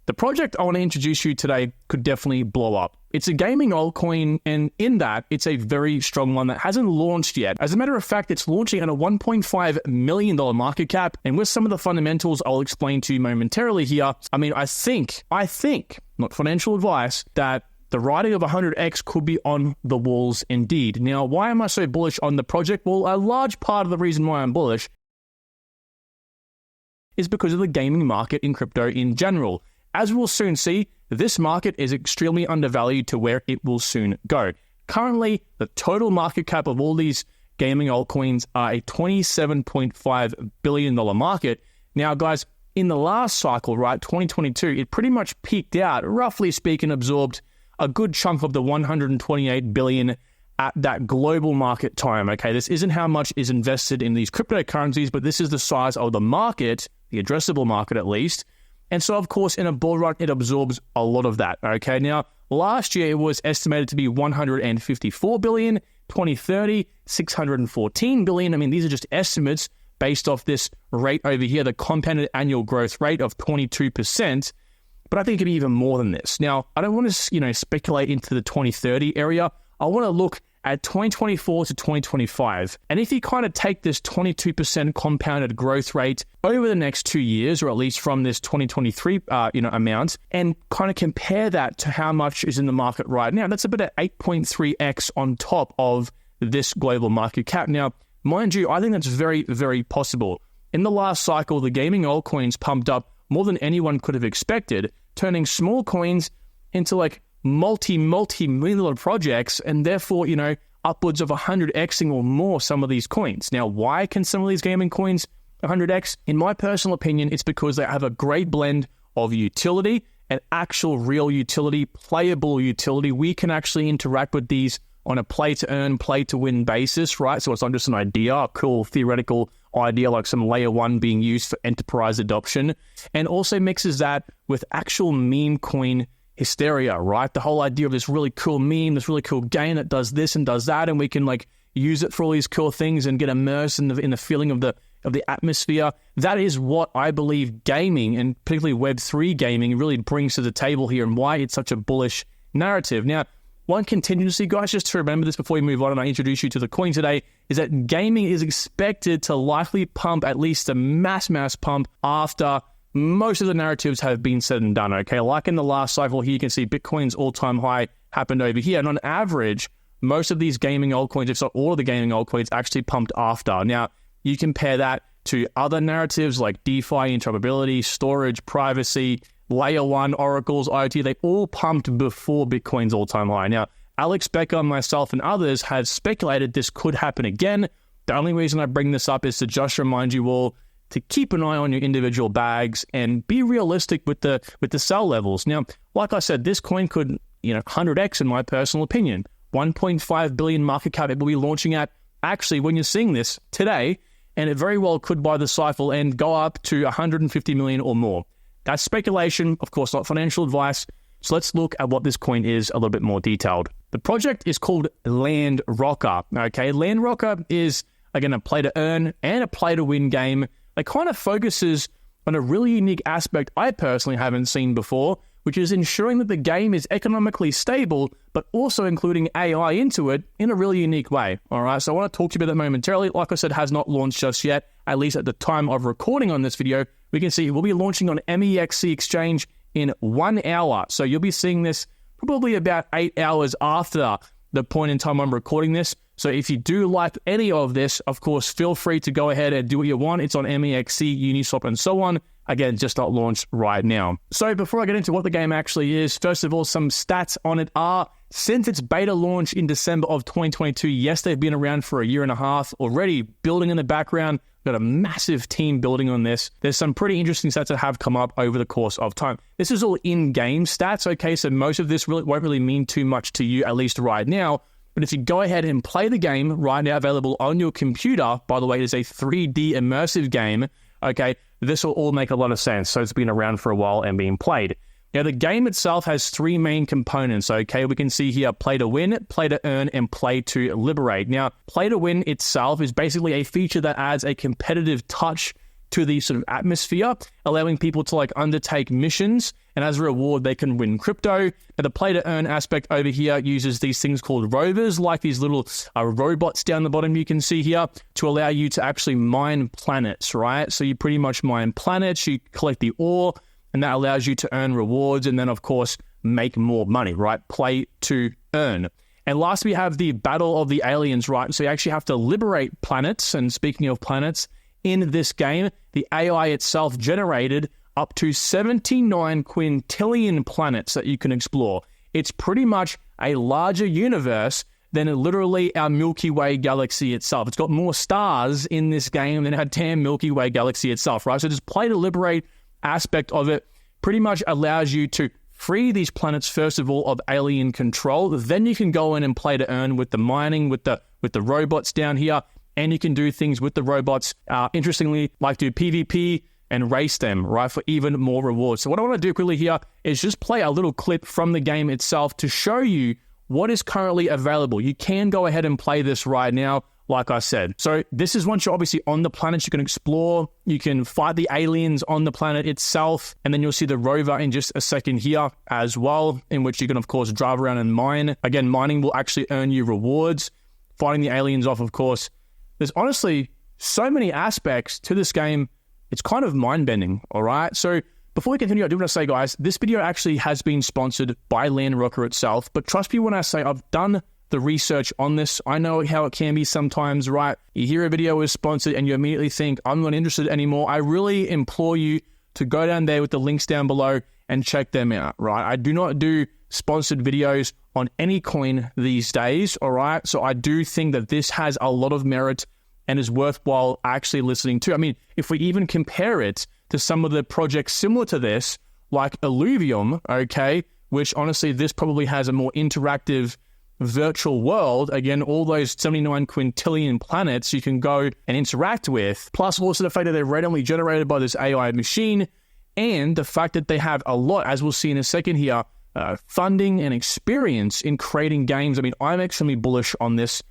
The project I want to introduce you today could definitely blow up. It's a gaming altcoin, and in that, it's a very strong one that hasn't launched yet. As a matter of fact, it's launching at a $1.5 million market cap, and with some of the fundamentals I'll explain to you momentarily here, I think, not financial advice, that the writing of 100x could be on the walls indeed. Now, why am I so bullish on the project? Well, a large part of the reason why I'm bullish is because of the gaming market in crypto in general. As we'll soon see, this market is extremely undervalued to where it will soon go. Currently, the total market cap of all these gaming altcoins are a $27.5 billion market. Now, guys, in the last cycle, right, 2022, it pretty much peaked out, roughly speaking, absorbed a good chunk of the $128 billion at that global market time, okay? This isn't how much is invested in these cryptocurrencies, but this is the size of the market, the addressable market at least. And so, of course, in a bull run, it absorbs a lot of that, okay? Now, last year, it was estimated to be $154 billion, 2030, $614 billion. These are just estimates based off this rate over here, the compounded annual growth rate of 22%. But I think it could be even more than this. Now, I don't want to, speculate into the 2030 area. I want to look at 2024 to 2025. And if you kind of take this 22% compounded growth rate over the next 2 years, or at least from this 2023, amount, and kind of compare that to how much is in the market right now, that's about an 8.3x on top of this global market cap. Now, mind you, I think that's very, very possible. In the last cycle, the gaming altcoins pumped up more than anyone could have expected, turning small coins into like multi-million projects, and therefore, upwards of 100xing or more some of these coins. Now, why can some of these gaming coins 100x? In my personal opinion, it's because they have a great blend of utility and actual real utility, playable utility. We can actually interact with these on a play-to-earn, play-to-win basis, right? So it's not just an idea, a cool theoretical idea like some layer one being used for enterprise adoption, and also mixes that with actual meme coin hysteria, right? The whole idea of this really cool meme, this really cool game that does this and does that, and we can use it for all these cool things and get immersed in the feeling of the atmosphere. That is what I believe gaming, and particularly Web3 gaming, really brings to the table here, and why it's such a bullish narrative. Now, one contingency, guys, just to remember this before we move on and I introduce you to the coin today, is that gaming is expected to likely pump at least a mass pump after most of the narratives have been said and done, okay? Like in the last cycle here, you can see Bitcoin's all-time high happened over here. And on average, most of these gaming altcoins, if not all of the gaming altcoins, actually pumped after. Now, you compare that to other narratives like DeFi, interoperability, storage, privacy, Layer 1, Oracles, IoT, they all pumped before Bitcoin's all-time high. Now, Alex Becker, myself, and others have speculated this could happen again. The only reason I bring this up is to just remind you all to keep an eye on your individual bags and be realistic with the sell levels. Now, like I said, this coin could 100x in my personal opinion. 1.5 billion market cap it will be launching at, actually, when you're seeing this today, and it very well could by the cycle and go up to 150 million or more. That's speculation, of course, not financial advice. So let's look at what this coin is a little bit more detailed. The project is called Landrocker. Okay, Landrocker is, again, a play-to-earn and a play-to-win game. It kind of focuses on a really unique aspect I personally haven't seen before, which is ensuring that the game is economically stable, but also including AI into it in a really unique way. All right, so I want to talk to you about that momentarily. Like I said, has not launched just yet, at least at the time of recording on this video. We can see we'll be launching on MEXC exchange in 1 hour. So you'll be seeing this probably about 8 hours after the point in time I'm recording this. So if you do like any of this, of course, feel free to go ahead and do what you want. It's on MEXC, Uniswap, and so on. Again, just not launched right now. So before I get into what the game actually is, first of all, some stats on it are, since its beta launch in December of 2022, yes, they've been around for a year and a half already, building in the background. Got a massive team building on this. There's some pretty interesting stats that have come up over the course of time. This is all in-game stats, okay? So most of this won't really mean too much to you, at least right now. But if you go ahead and play the game right now, available on your computer, by the way, it is a 3D immersive game, okay? This will all make a lot of sense. So it's been around for a while and being played. Now, the game itself has 3 main components, okay? We can see here play to win, play to earn, and play to liberate. Now, play to win itself is basically a feature that adds a competitive touch to the sort of atmosphere, allowing people to like undertake missions, and as a reward they can win crypto. And the play to earn aspect over here uses these things called rovers, like these little robots down the bottom you can see here, to allow you to actually mine planets, right? So you pretty much mine planets, you collect the ore, and that allows you to earn rewards and then of course make more money, right? Play to earn. And last, we have the Battle of the Aliens, right? So you actually have to liberate planets. And speaking of planets, in this game, the AI itself generated up to 79 quintillion planets that you can explore. It's pretty much a larger universe than literally our Milky Way galaxy itself. It's got more stars in this game than our damn Milky Way galaxy itself, right? So this play to liberate aspect of it pretty much allows you to free these planets, first of all, of alien control. Then you can go in and play to earn with the mining, with the robots down here, and you can do things with the robots, interestingly, like do PvP and race them, right, for even more rewards. So what I want to do quickly here is just play a little clip from the game itself to show you what is currently available. You can go ahead and play this right now, like I said. So this is once you're obviously on the planet, you can explore, you can fight the aliens on the planet itself, and then you'll see the rover in just a second here as well, in which you can, of course, drive around and mine. Again, mining will actually earn you rewards. Fighting the aliens off, of course. There's honestly so many aspects to this game, it's kind of mind-bending, all right? So before we continue, I do want to say, guys, this video actually has been sponsored by Landrocker itself, but trust me when I say I've done the research on this. I know how it can be sometimes, right? You hear a video is sponsored and you immediately think, I'm not interested anymore. I really implore you to go down there with the links down below and check them out, right? I do not do sponsored videos on any coin these days, all right? So I do think that this has a lot of merit and is worthwhile actually listening to. I mean, if we even compare it to some of the projects similar to this, like Illuvium, okay, which honestly, this probably has a more interactive virtual world. Again, all those 79 quintillion planets you can go and interact with, plus also the fact that they're randomly generated by this AI machine, and the fact that they have a lot, as we'll see in a second here, funding and experience in creating games. I mean, I'm extremely bullish on this,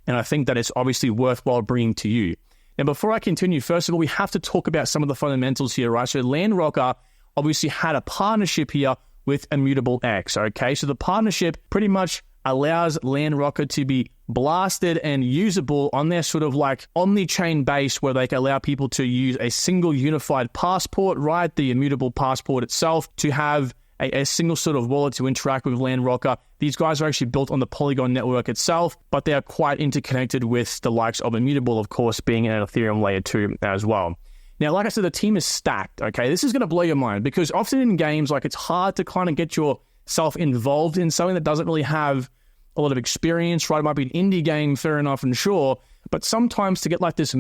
and I think that it's obviously worthwhile bringing to you. Now, before I continue, first of all, we have to talk about some of the fundamentals here, right? So Landrocker obviously had a partnership here with Immutable X, okay? So the partnership pretty much allows Landrocker to be blasted and usable on their sort of like omni-chain base, where they can allow people to use a single unified passport, right? The immutable passport itself, to have a single sort of wallet to interact with Landrocker. These guys are actually built on the Polygon network itself, but they are quite interconnected with the likes of Immutable, of course, being an Ethereum layer 2 as well. Now, like I said, the team is stacked, okay? This is going to blow your mind, because often in games, like, it's hard to kind of get yourself involved in something that doesn't really have a lot of experience, right? It might be an indie game, fair enough and sure, but sometimes to get like the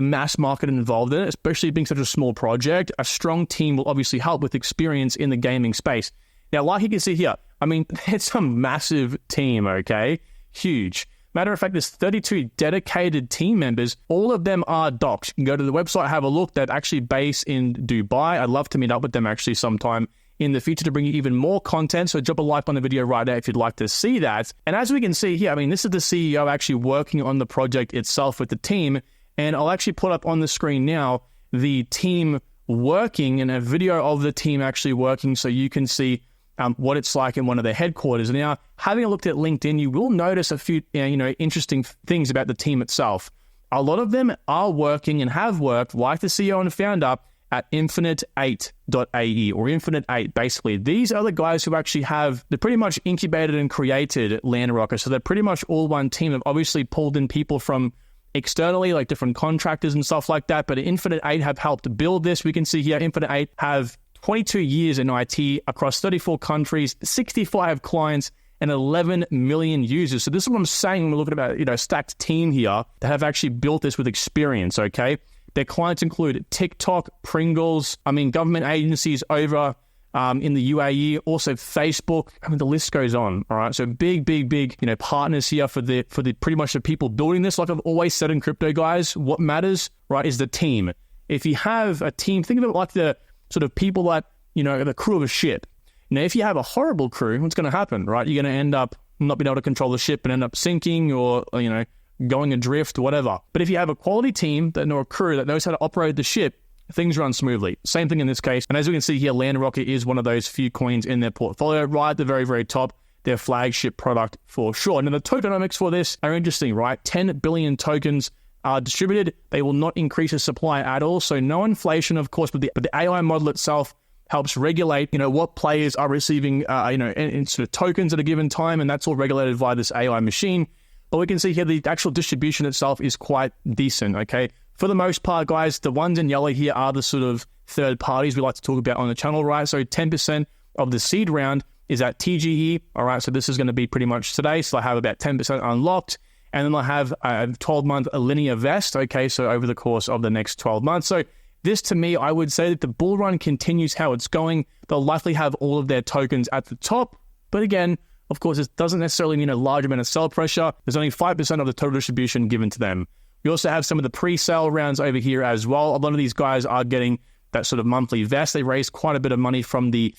mass market involved in it, especially being such a small project, a strong team will obviously help with experience in the gaming space. Now, like you can see here, I mean, it's a massive team, okay? Huge. Matter of fact, there's 32 dedicated team members. All of them are docs. You can go to the website, have a look. They're actually based in Dubai. I'd love to meet up with them actually sometime in the future to bring you even more content. So drop a like on the video right now if you'd like to see that. And as we can see here, I mean, this is the CEO actually working on the project itself with the team. And I'll actually put up on the screen now the team working and a video of the team actually working, so you can see what it's like in one of their headquarters. Now, having a look at LinkedIn, you will notice a few interesting things about the team itself. A lot of them are working and have worked, like the CEO and founder, at Infinite8.ae or Infinite 8, basically. These are the guys who actually they're pretty much incubated and created Landrocker. So they're pretty much all one team. They've obviously pulled in people from externally, like different contractors and stuff like that. But Infinite 8 have helped build this. We can see here, Infinite 8 have 22 years in IT across 34 countries, 65 clients, and 11 million users. So this is what I'm saying when we're looking about, a stacked team here that have actually built this with experience, okay? Their clients include TikTok, Pringles, government agencies over in the UAE, also Facebook. The list goes on, all right? So big, partners here for the pretty much the people building this. Like I've always said in crypto, guys, what matters, right, is the team. If you have a team, think of it like the sort of people that, the crew of a ship. If you have a horrible crew, what's going to happen, right? You're going to end up not being able to control the ship and end up sinking or, going adrift, whatever. But if you have a quality team or a crew that knows how to operate the ship, things run smoothly. Same thing in this case. And as we can see here, Landrocker is one of those few coins in their portfolio, right at the very, very top, their flagship product for sure. Now, the tokenomics for this are interesting, right? 10 billion tokens are distributed. They will not increase the supply at all. So no inflation, of course, but the AI model itself helps regulate, what players are receiving, in sort of tokens at a given time, and that's all regulated via this AI machine. But we can see here the actual distribution itself is quite decent, okay? For the most part, guys, the ones in yellow here are the sort of third parties we like to talk about on the channel, right? So 10% of the seed round is at TGE, all right? So this is going to be pretty much today. So I have about 10% unlocked, and then I have a 12-month linear vest, okay? So over the course of the next 12 months. So this, to me, I would say that the bull run continues how it's going. They'll likely have all of their tokens at the top. But again, of course, it doesn't necessarily mean a large amount of sell pressure. There's only 5% of the total distribution given to them. We also have some of the pre-sale rounds over here as well. A lot of these guys are getting that sort of monthly vest. They raised quite a bit of money from the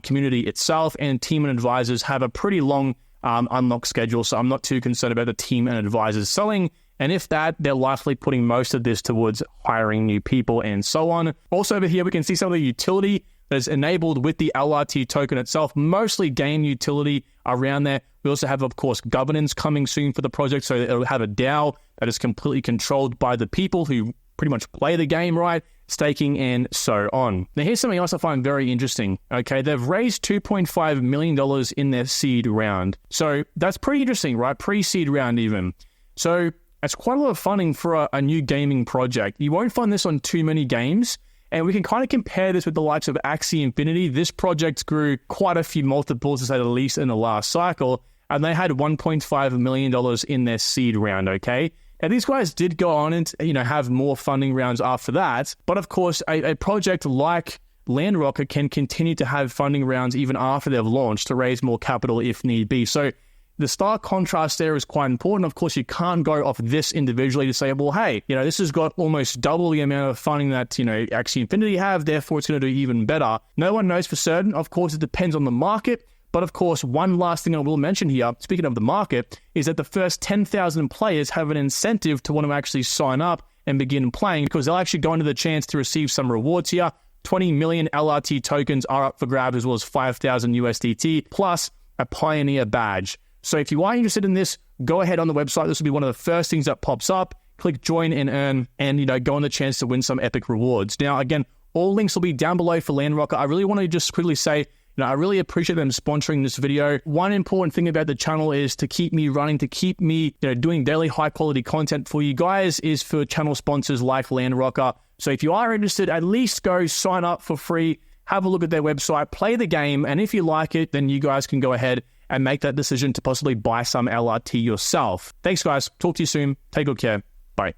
community itself, and team and advisors have a pretty long unlock schedule. So I'm not too concerned about the team and advisors selling. And if that, they're likely putting most of this towards hiring new people and so on. Also over here, we can see some of the utility that is enabled with the LRT token itself, mostly game utility around there. We also have, of course, governance coming soon for the project. So it'll have a DAO that is completely controlled by the people who pretty much play the game, right? Staking and so on. Now, here's something else I find very interesting. Okay, they've raised $2.5 million in their seed round. So that's pretty interesting, right? Pre-seed round even. So it's quite a lot of funding for a new gaming project. You won't find this on too many games. And we can kind of compare this with the likes of Axie Infinity. This project grew quite a few multiples, to say the least, in the last cycle. And they had $1.5 million in their seed round, okay? Now, these guys did go on and, have more funding rounds after that. But of course, a project like Landrocker can continue to have funding rounds even after they've launched to raise more capital if need be. So the stark contrast there is quite important. Of course, you can't go off this individually to say, well, hey, this has got almost double the amount of funding that, Axie Infinity have, therefore it's going to do even better. No one knows for certain. Of course, it depends on the market. But of course, one last thing I will mention here, speaking of the market, is that the first 10,000 players have an incentive to want to actually sign up and begin playing, because they'll actually go into the chance to receive some rewards here. 20 million LRT tokens are up for grabs, as well as 5,000 USDT, plus a Pioneer badge. So if you are interested in this, go ahead on the website. This will be one of the first things that pops up. Click join and earn, and go on the chance to win some epic rewards. Now, again, all links will be down below for Landrocker. I really want to just quickly say, I really appreciate them sponsoring this video. One important thing about the channel is to keep me running, to keep me doing daily high quality content for you guys, is for channel sponsors like Landrocker. So if you are interested, at least go sign up for free, have a look at their website, play the game, and if you like it, then you guys can go ahead and make that decision to possibly buy some LRT yourself. Thanks, guys. Talk to you soon. Take good care. Bye.